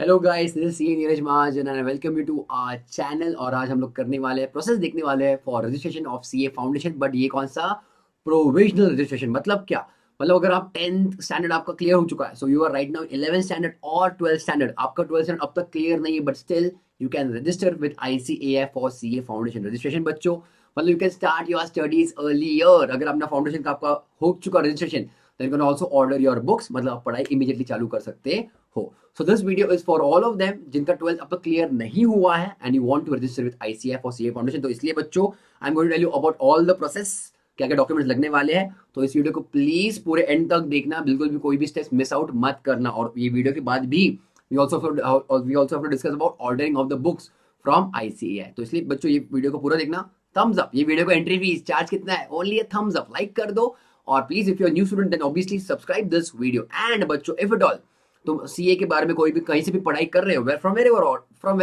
Hello guys, this is C Neeraj Mahajan and welcome you to our channel. और आज हम लोग करने वाले हैं प्रोसेस देखने वाले हैं for registration of CA foundation. But ये कौन सा प्रोविजनल रजिस्ट्रेशन, मतलब क्या? मतलब अगर आप 10th स्टैंडर्ड आपका क्लियर हो चुका है, so you are right now 11th standard और 12th स्टैंडर्ड, आपका 12th स्टैंडर्ड अब तक क्लियर नहीं है, but still you can register with ICAI for CA foundation registration. बच्चों, मतलब you can start your studies earlier. अगर अपना फाउंडेशन का आपका हो चुका registration, then you can also order your books, मतलब आप पढ़ाई इमीडिएटली चालू कर सकते हो। So this video is for all of them जिनका 12th अब तक क्लियर नहीं हुआ है and you want to register with ICAI for CA Foundation। तो इसलिए बच्चों, I'm going to tell you about all the process, क्या क्या डॉक्यूमेंट्स लगने वाले हैं। तो इस वीडियो को प्लीज पूरे एंड तक देखना, बिल्कुल भी कोई भी स्टेप मिस आउट मत करना। और ये वीडियो के बाद भी we also have to discuss about ordering of the books from ICAI। तो इसलिए बच्चों, ये वीडियो को पूरा देखना। थम्स अप, ये वीडियो को एंट्री फीस चार्ज कितना है? Only a thumbs up, like कर दो। और please if you are new student then obviously subscribe this video. And बच्चों, इफ इट ऑल तुम सीए के बारे में कोई भी कहीं से भी पढ़ाई कर रहे हो, from where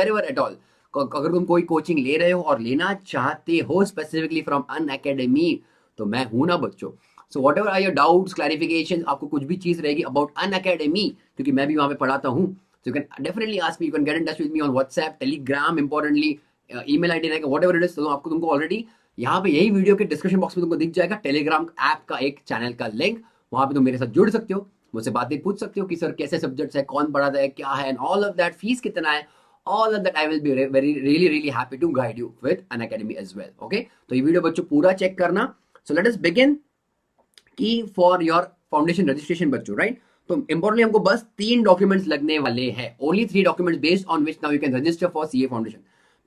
ever at all, अगर तुम कोई कोचिंग ले रहे हो और लेना चाहते हो स्पेसिफिकली फ्रॉम अन अकेडमी, तो मैं हूं ना बच्चों। So whatever are your doubts, clarification, आपको कुछ भी चीज रहेगी अबाउट अन अकेडमी, क्योंकि मैं भी वहां पे पढ़ाता हूँ, so you can definitely ask me, you can get in touch with me on WhatsApp, Telegram, importantly email ID रहेगा, whatever it is। तो आपको तुमको ऑलरेडी यहाँ पे यही वीडियो के डिस्क्रिप्शन बॉक्स में तुमको दिख जाएगा टेलीग्राम ऐप का एक चैनल का लिंक। वहां पे तुम मेरे साथ जुड़ सकते हो, मुझसे बातें पूछ सकते हो कि सर कैसे सब्जेक्ट्स है, कौन पढ़ाता है, क्या है, and all of that, fees कितना है, all of that I will be very really really happy to guide you with Unacademy as well. Okay, तो ये वीडियो बच्चों पूरा चेक करना। सो लेट अस बिगिन की फॉर योर फाउंडेशन रजिस्ट्रेशन बच्चों, right? तो इंपॉर्टेंटली हमको बस 3 डॉक्यूमेंट्स लगने वाले हैं, only 3 documents based on which now you can register for CA foundation.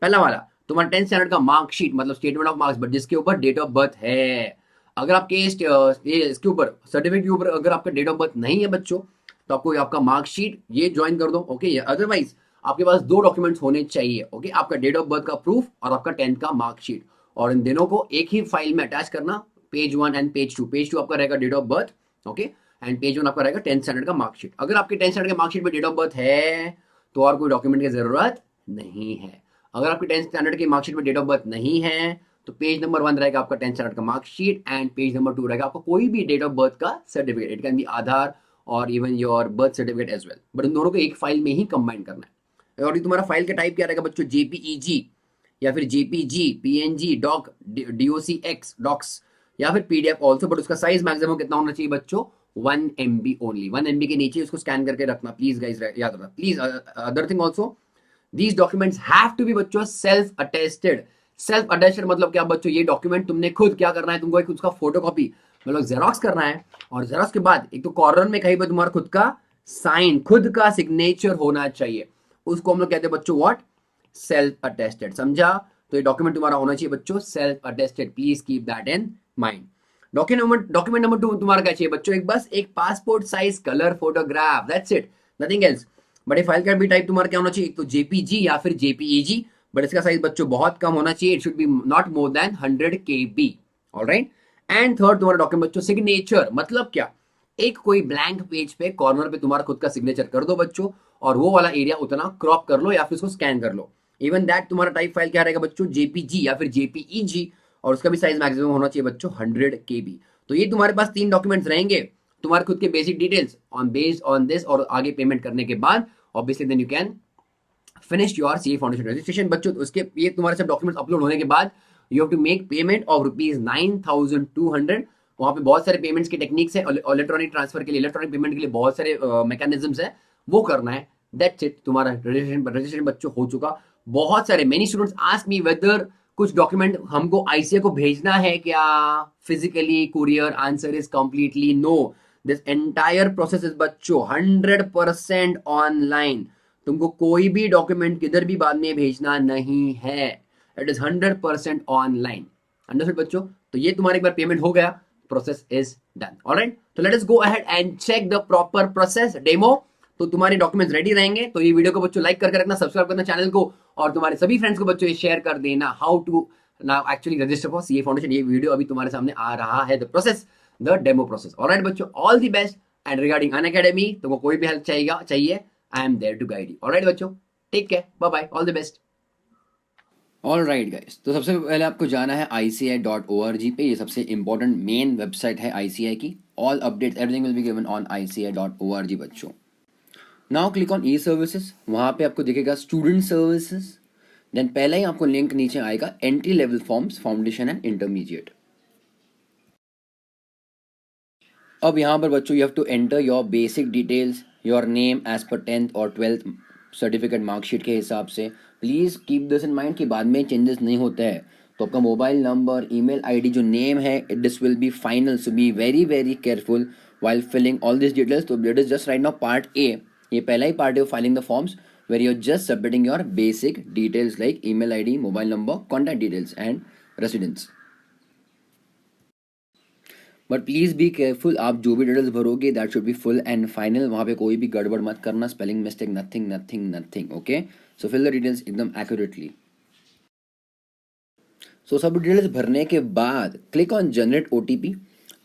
पहला वाला तुम्हारा 10th स्टैंडर्ड का मार्कशीट, मतलब स्टेटमेंट ऑफ मार्क्स, बट जिसके ऊपर डेट ऑफ बर्थ है। अगर आपके इसके ऊपर सर्टिफिकेट के ऊपर अगर आपका डेट ऑफ बर्थ नहीं है बच्चों, तो आपको आपका मार्कशीट ये ज्वाइन कर दो। ओके, अदरवाइज आपके पास 2 डॉक्यूमेंट्स होने चाहिए। ओके, आपका डेट ऑफ बर्थ का प्रूफ और आपका 10th का मार्कशीट, और इन दोनों को एक ही फाइल में अटैच करना। पेज 1 एंड पेज 2, पेज 2 आपका रहेगा date of birth, okay, and page 1 आपका रहेगा 10th स्टैंडर्ड का मार्कशीट। अगर आपके 10th स्टैंडर्ड के मार्कशीट में डेट ऑफ बर्थ है, तो और कोई डॉक्यूमेंट की जरूरत नहीं है। अगर आपके 10th स्टैंडर्ड के मार्कशीट में डेट ऑफ बर्थ नहीं है, तो पेज नंबर 1 रहेगा आपका 10th स्टैंडर्ड का मार्कशीट, एंड पेज नंबर 2 रहेगा आपका कोई भी डेट ऑफ बर्थ का certificate. It can be Aadhaar और even your birth certificate as well, but इन दोनों को एक फाइल में ही कंबाइन करना है। और ये तुम्हारा फाइल का टाइप क्या रहेगा बच्चों? JPEG या फिर JPG, PNG, doc, DOCX, docs, या फिर PDF ऑल्सो। बट उसका साइज मैक्सिमम कितना होना चाहिए बच्चों? 1 MB ओनली। 1 MB के नीचे उसको स्कैन करके रखना प्लीज गाइस, याद रखना please. Other thing also, these documents have to be बच्चों सेल्फ अटेस्टेड। सेल्फ अटेस्टेड मतलब क्या बच्चों? ये डॉक्यूमेंट तुमने खुद क्या करना है, तुमको एक उसका फोटो कॉपी मतलब जेरोक्स करना है, और जेरोक्स के बाद एक तो कॉर्नर में कहीं पर तुम्हारा खुद का साइन, खुद का सिग्नेचर होना चाहिए। उसको हम लोग कहते हैं बच्चों व्हाट? Self attested. समझा? तो ये डॉक्यूमेंट तुम्हारा होना चाहिए बच्चों self attested, please keep that in mind. Document number 2 तुम्हारा क्या चाहिए बच्चों? एक बस एक passport size colour photograph, that's it, nothing else. But file का भी टाइप तुम्हारा क्या होना चाहिए? एक तो JPG या फिर JPEG, बट इसका साइज बच्चों बहुत कम होना चाहिए, it should be not more than 100 KB। Alright. And third तुम्हारा डॉक्यूमेंट बच्चों सिग्नेचर, मतलब क्या? एक कोई ब्लैंक पेज पे कॉर्नर पे तुम्हारा खुद का सिग्नेचर कर दो बच्चों, और वो वाला एरिया उतना क्रॉप कर लो या फिर उसको स्कैन कर लो। इवन दैट तुम्हारा टाइप फाइल क्या रहेगा बच्चों? JPG या फिर JPEG, और उसका भी साइज मैक्सिमम होना चाहिए बच्चों 100 KB। तो ये तुम्हारे पास 3 डॉक्यूमेंट्स रहेंगे, तुम्हारे खुद के basic details on based on this, और आगे पेमेंट करने के बाद obviously then you can finish your CA foundation registration बच्चों। तो उसके ये तुम्हारे सब डॉक्यूमेंट्स अपलोड होने के बाद you have to make payment of ₹9,200। वहां पे बहुत सारे पेमेंट्स के टेक्निक्स है, इलेक्ट्रॉनिक ट्रांसफर के लिए, इलेक्ट्रॉनिक पेमेंट के लिए बहुत सारे मैकेनिज्म्स है, वो करना है। दैट्स इट, तुम्हारा रजिस्ट्रेशन बच्चों हो चुका। बहुत सारे many students ask me whether कुछ डॉक्यूमेंट हमको ICAI को भेजना है क्या physically, courier? Answer is completely no. This entire process is बच्चों 100% ऑनलाइन। तुमको कोई भी डॉक्यूमेंट किधर भी बाद में भेजना नहीं है, इट इज 100% ऑनलाइन। अंडरस्टूड बच्चों? तो ये तुम्हारे एक बार पेमेंट हो गया, प्रोसेस इज डन। ऑलराइट, तो let us go ahead and check the proper process demo. तो तुम्हारे डॉक्यूमेंट्स रेडी रहेंगे, तो ये वीडियो को बच्चों लाइक करके रखना, सब्सक्राइब करना चैनल को, और तुम्हारे सभी फ्रेंड्स को बच्चों ये शेयर कर देना how to now actually register for CA foundation. ये वीडियो अभी तुम्हारे सामने आ रहा है, the process, the demo process. Alright बच्चों, all the best. And regarding Unacademy तुमको कोई भी हेल्प चाहिए, I am there to guide you. Alright बच्चों, take care, bye bye, all the best. All right guys, तो सबसे पहले आपको जाना है ICAI.org पे। ये सबसे इंपॉर्टेंट मेन वेबसाइट है ICAI की। All updates everything will be given on ICAI.org बच्चों। Now click on E services, वहाँ पे आपको दिखेगा स्टूडेंट सर्विसेज, देन पहला ही आपको लिंक नीचे आएगा entry level forms foundation and intermediate. अब यहाँ पर बच्चों you have to enter your basic details, your name as per 10th और 12th सर्टिफिकेट मार्कशीट के हिसाब से। Please keep this in mind कि बाद में चेंजेस नहीं होते हैं, तो आपका मोबाइल नंबर, ईमेल आईडी, जो नेम है, this will be final, so be very very careful while filling all these details. So that is just right now part A. ये पहला ही part है filing the forms where you're just submitting your basic details like email ID, mobile number, contact details and residence. But please be careful, आप जो भी details भरोगे that should be full and final, वहाँ पे कोई भी गड़बड़ मत करना, spelling mistake, nothing nothing nothing. Okay, so fill the details एकदम एक्यूरेटली। सो सब डिटेल्स भरने के बाद क्लिक ऑन जनरेट ओटीपी।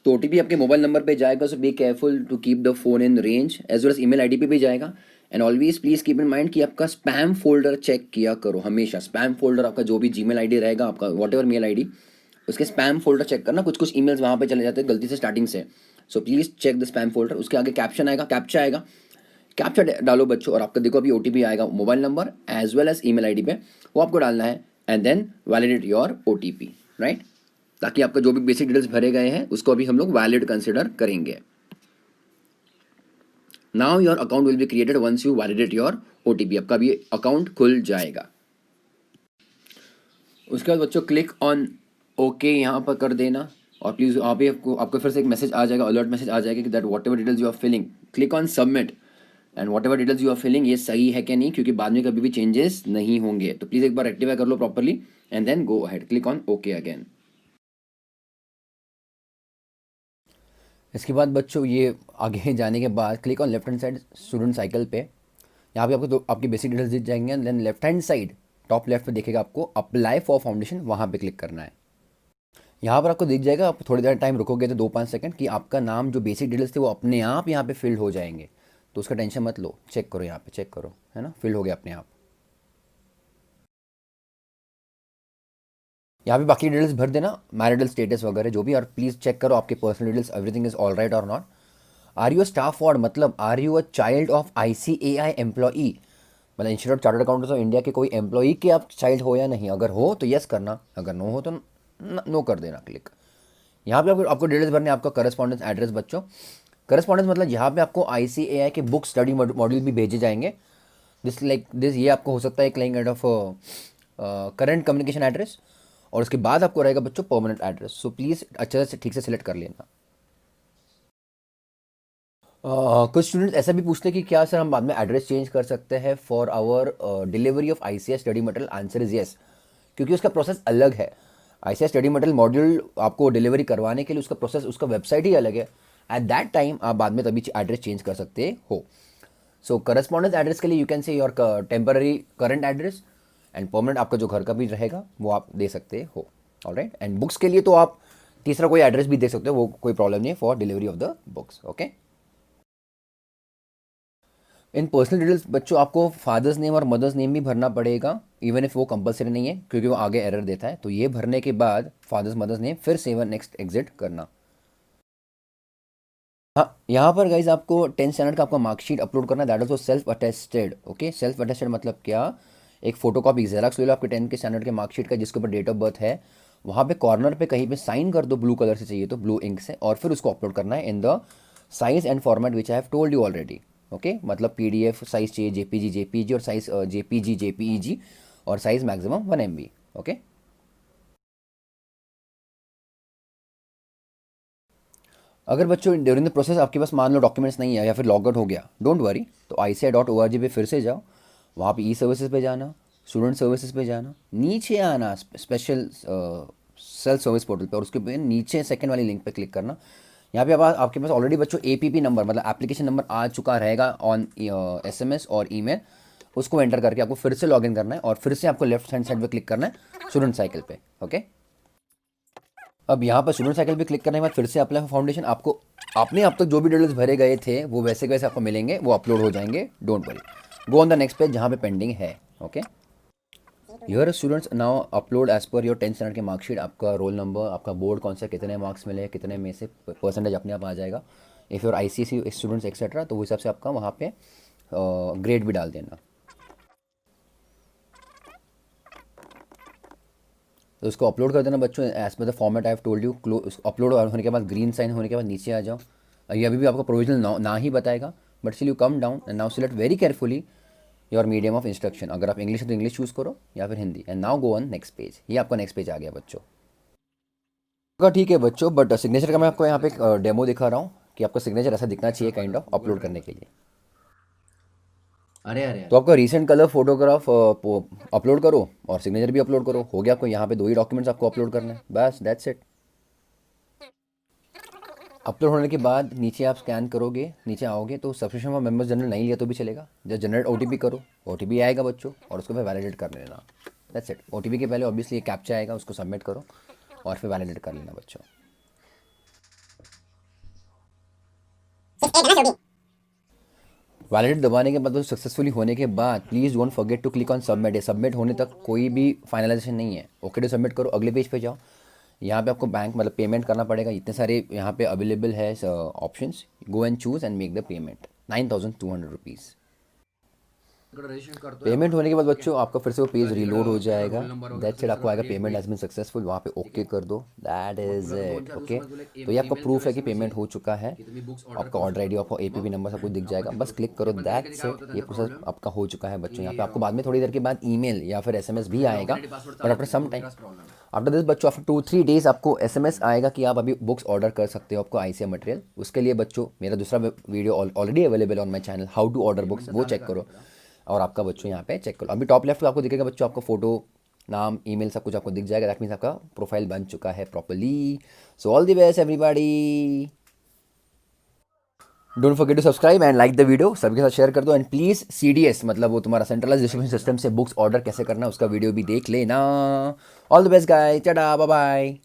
तो ओटीपी आपके मोबाइल नंबर पे जाएगा, so be careful to keep the phone in range, as well as email ID पे भी जाएगा। And always please keep in mind कि आपका स्पैम फोल्डर चेक किया करो हमेशा। स्पैम फोल्डर आपका जो भी जीमेल आईडी रहेगा, आपका वॉट एवर मेल आईडी, उसके स्पैम फोल्डर चेक करना। कुछ कुछ ईमेल्स वहाँ पे चले जाते हैं गलती से स्टार्टिंग से, so please check the spam folder. उसके आगे कैप्शन आएगा, कैप्चा आएगा, कैप्चा डालो बच्चों, और आपका देखो अभी ओटीपी आएगा mobile number as well as email ID पे, वो आपको डालना है and then validate your OTP, right, ताकि आपका जो भी बेसिक डिटेल्स भरे गए हैं उसको अभी हम लोग वैलिड कंसिडर करेंगे। Now your account will be created once you validate your OTP, आपका भी अकाउंट खुल जाएगा। उसके बाद बच्चों क्लिक ऑन ओके यहाँ पर कर देना, और प्लीज़ वहाँ पे आपको फिर से एक मैसेज आ जाएगा, अलर्ट मैसेज आ जाएगा कि that whatever details you are filling, click on submit, and whatever details you are filling ये सही है कि नहीं, क्योंकि बाद में कभी भी चेंजेस नहीं होंगे, तो प्लीज़ एक बार रेक्टिफाई कर लो properly and then go ahead, click on okay again. इसके बाद बच्चों ये आगे जाने के बाद click on left hand side student cycle पे, यहाँ पे आपको तो आपकी बेसिक डिटेल्स दिख जाएंगे, then left hand side top left पे देखेगा आपको अप्लाई फॉर फाउंडेशन, वहाँ पे क्लिक करना है। यहाँ पर आपको दिख जाएगा, आप थोड़ी देर टाइम रुकोगे तो 2-5 सेकंड कि आपका नाम जो बेसिक डिटेल्स थे वो अपने आप यहाँ पे फिल हो जाएंगे, तो उसका टेंशन मत लो, चेक करो यहाँ पे, चेक करो, है ना, फिल हो गया अपने आप। यहाँ पे बाकी डिटेल्स भर देना, मैरिटल स्टेटस वगैरह जो भी, और प्लीज़ चेक करो आपके personal details everything is all right और not. Are you a staff ward, मतलब are you a child of ICAI employee, मतलब Institute of Chartered Accountants of India के कोई एम्प्लॉई के आप चाइल्ड हो या नहीं, अगर हो तो यस करना, अगर नो हो तो नो कर देना, क्लिक। यहाँ पे आपको डिटेल्स भरने, आपका करस्पॉन्डेंस एड्रेस बच्चों, करस्पॉन्डेंस मतलब यहाँ पे आपको ICAI के बुक स्टडी मॉड्यूल भी भेजे जाएंगे, दिस ये आपको हो सकता है एक kind of current communication address, और उसके बाद आपको रहेगा बच्चों परमानेंट एड्रेस, सो प्लीज़ अच्छे से ठीक से सिलेक्ट कर लेना। कुछ स्टूडेंट्स ऐसा भी पूछते हैं कि क्या सर हम बाद में एड्रेस चेंज कर सकते हैं for our delivery of ICAI study material, answer is yes, क्योंकि उसका प्रोसेस अलग है। ICAI स्टडी मटेरियल मॉड्यूल आपको डिलीवरी करवाने के लिए उसका प्रोसेस, उसका वेबसाइट ही अलग है, एट दैट टाइम आप बाद में तभी एड्रेस चेंज कर सकते हो। सो करस्पॉन्डेंस एड्रेस के लिए you can say your temporary current address, and permanent आपका जो घर का भी रहेगा वो आप दे सकते हो, ऑलराइट। एंड बुक्स के लिए तो आप तीसरा कोई एड्रेस भी दे सकते हो, वो कोई प्रॉब्लम नहीं है for delivery of the books, okay. In personal details बच्चों आपको फादर्स नेम और मदर्स नेम भी भरना पड़ेगा, इवन इफ वो कंपलसरी नहीं है, क्योंकि वो आगे एरर देता है, तो ये भरने के बाद फादर्स मदर्स नेम, फिर सेव नेक्स्ट एग्जिट करना। हाँ, यहाँ पर गाइज आपको 10th स्टैंडर्ड का आपका मार्कशीट अपलोड करना है, that also self attested, okay. Self attested मतलब क्या, एक फोटोकॉपी जेरॉक्स ले लो आपके 10th के स्टैंडर्ड के मार्कशीट का, जिसके ऊपर डेट ऑफ बर्थ है, वहाँ पे कॉर्नर पे कहीं पे साइन कर दो, ब्लू कलर से चाहिए तो ब्लू इंक से, और फिर उसको अपलोड करना है in the size and format which I have told you already, okay. मतलब PDF साइज चाहिए, JPG और साइज JPG और साइज मैक्सिमम 1 MB, ओके। अगर बच्चों ड्यूरिंग द प्रोसेस आपके पास मान लो डॉक्यूमेंट्स नहीं है या फिर लॉग आउट हो गया, डोंट वरी, तो ICAI.org पे फिर से जाओ, वहाँ पे ई सर्विसेज पे जाना, स्टूडेंट सर्विसेज पे जाना, नीचे आना स्पेशल सेल्फ सर्विस पोर्टल पे, और उसके पे नीचे सेकंड वाली लिंक पे क्लिक करना। यहाँ पे आपके पास ऑलरेडी बच्चों APP नंबर मतलब एप्लीकेशन नंबर आ चुका रहेगा ऑन SMS और ईमेल, उसको एंटर करके आपको फिर से लॉगिन करना है, और फिर से आपको लेफ्ट हैंड साइड पे क्लिक करना है स्टूडेंट साइकिल पे, ओके। अब यहाँ पर स्टूडेंट साइकिल पे क्लिक करने के बाद फिर से अप्लाई फॉर फाउंडेशन, आपको आपने अब तक जो भी डिटेल्स भरे गए थे वो वैसे के वैसे आपको मिलेंगे, वो अपलोड हो जाएंगे, don't worry. Go on the next page जहाँ पे पेंडिंग है, okay. Your students now upload as per your 10th standard के मार्कशीट, आपका रोल नंबर, आपका बोर्ड कौन सा, कितने मार्क्स मिले, कितने में से परसेंटेज अपने आप आ जाएगा, if your ICSE students etcetera, तो उस हिसाब से आपका वहाँ पे ग्रेड भी डाल देना। तो उसको अपलोड कर देना बच्चों as per the format I have told you. Upload होने के बाद ग्रीन साइन होने के बाद नीचे आ जाओ। ये अभी भी आपको प्रोविजनल ना ही बताएगा, but still you come down and now select very carefully your medium of instruction. अगर आप इंग्लिश है तो इंग्लिश चूज़ करो या फिर Hindi, and now go on next page. ये आपका नेक्स्ट पेज आ गया बच्चों का। ठीक है बच्चों, बट सिग्नेचर का मैं आपको यहाँ पे एक डेमो दिखा रहा हूँ कि आपका सिग्नेचर ऐसा दिखना चाहिए काइंड ऑफ अपलोड करने के लिए। अरे अरे तो आपका रीसेंट कलर फोटोग्राफ अपलोड करो और सिग्नेचर भी अपलोड करो, हो गया। आपको यहाँ पे 2 ही डॉक्यूमेंट्स आपको अपलोड करना है, बस दैट्स इट। अपलोड होने के बाद नीचे आप स्कैन करोगे, नीचे आओगे तो सब्सक्रिप्शन फॉर मेंबर्स जनरल नहीं लिया तो भी चलेगा। जब जनरेट ओटीपी करो, ओटीपी आएगा बच्चों और उसको फिर वैलिडेट कर लेना, दैट्स इट। ओटीपी के पहले ऑब्वियसली एक कैप्चा आएगा, उसको सबमिट करो और फिर वैलिडेट कर लेना बच्चों। वैलिडेट दबाने के बाद सक्सेसफुली होने के बाद please don't forget to click on submit. ये सबमिट होने तक कोई भी फाइनलाइजेशन नहीं है। ओके टू सबमिट करो, अगले पेज पे जाओ। यहाँ पे आपको बैंक मतलब पेमेंट करना पड़ेगा। इतने सारे यहाँ पे अवेलेबल है options, go and choose and make the payment 9200 rupees. Payment होने के बाद बच्चों आपका फिर से वो पेज रीलोड हो जाएगा। दैट्स इट, आपको आएगा पेमेंट हैज़ बीन सक्सेसफुल, वहाँ पे ओके कर दो, दैट इज इट। ओके, तो ये आपका प्रूफ है कि पेमेंट हो चुका है। आपका ऑर्डर आईडी, आपका एपीपी नंबर सब कुछ दिख जाएगा, बस क्लिक करो, दैट्स इट। ये प्रोसेस आपका हो चुका है बच्चों। यहाँ पे आपको बाद में थोड़ी देर के बाद ईमेल या फिर एसएमएस भी आएगा, but after some time, after this बच्चों, आफ्टर 2-3 डेज आपको एसएमएस आएगा कि आप अभी बुक्स ऑर्डर कर सकते हो आपको आईसीएम मटेरियल। उसके लिए बच्चों मेरा दूसरा video already available on my channel, how to order books, वो चेक करो। और आपका बच्चों यहाँ पे चेक करो, अभी टॉप लेफ्ट पे आपको दिखेगा बच्चों, आपका फोटो, नाम, ईमेल सब कुछ आपको दिख जाएगा। दैट मीन्स आपका प्रोफाइल बन चुका है properly. So all the best everybody, don't forget to subscribe and like the video, सबके साथ शेयर कर दो। एंड प्लीज़ सीडीएस मतलब वो तुम्हारा सेंट्रलाइज डिस्ट्रीब्यूशन सिस्टम से बुक्स ऑर्डर कैसे करना है उसका वीडियो भी देख लेना। All the best guys, tata bye bye.